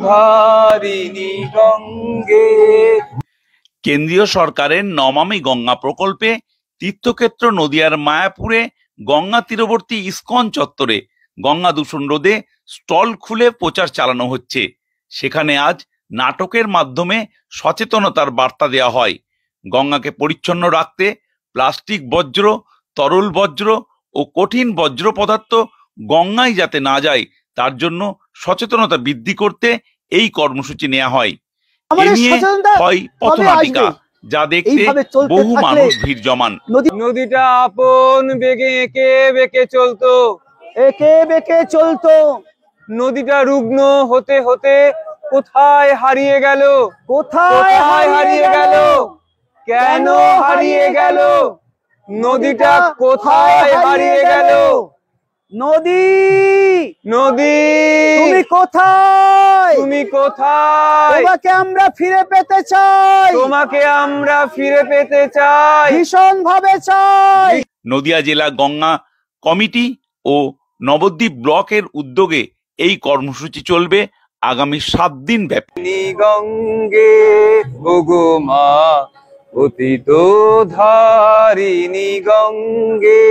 ধারিণী গঙ্গে। কেন্দ্রীয় সরকারের নমামি গঙ্গা প্রকল্পে তীর্থক্ষেত্র নদিয়ার মায়াপুরে গঙ্গা তীরবর্তী ইস্কন চত্বরে গঙ্গা দূষণ রোধে স্টল খুলে প্রচার চালানো হচ্ছে। সেখানে আজ নাটকের মাধ্যমে সচেতনতার বার্তা দেওয়া হয়। গঙ্গাকে পরিচ্ছন্ন রাখতে প্লাস্টিক বর্জ্য, তরল বর্জ্য ও কঠিন বর্জ্য পদার্থ গঙ্গায় যাতে না যায় তার জন্য সচেতনতা বৃদ্ধি করতে এই কর্মসূচি নেওয়া হয়। এ নিয়ে হয় পথনাটিকা, যা দেখতে বহু মানুষ ভিড় জমান। নদীটা আপন বেগে এঁকে বেঁকে চলতো। নদীটা রুগ্ন হতে হতে কোথায় হারিয়ে গেল? কোথায় হারিয়ে গেল? কেন হারিয়ে গেল? নদীটা কোথায় হারিয়ে গেল? নদী, নদী তুমি কোথায়? তুমি কোথায়? তোমাকে আমরা ফিরে পেতে চাই, তোমাকে আমরা ফিরে পেতে চাই, ভীষণ ভাবে চাই। নদিয়া জেলা গঙ্গা কমিটি ও নবদ্বীপ ব্লকের উদ্যোগে এই কর্মসূচি চলবে আগামী 7 দিন ব্যাপী। গঙ্গে ওগো মা পতিত ধারিণী গঙ্গে।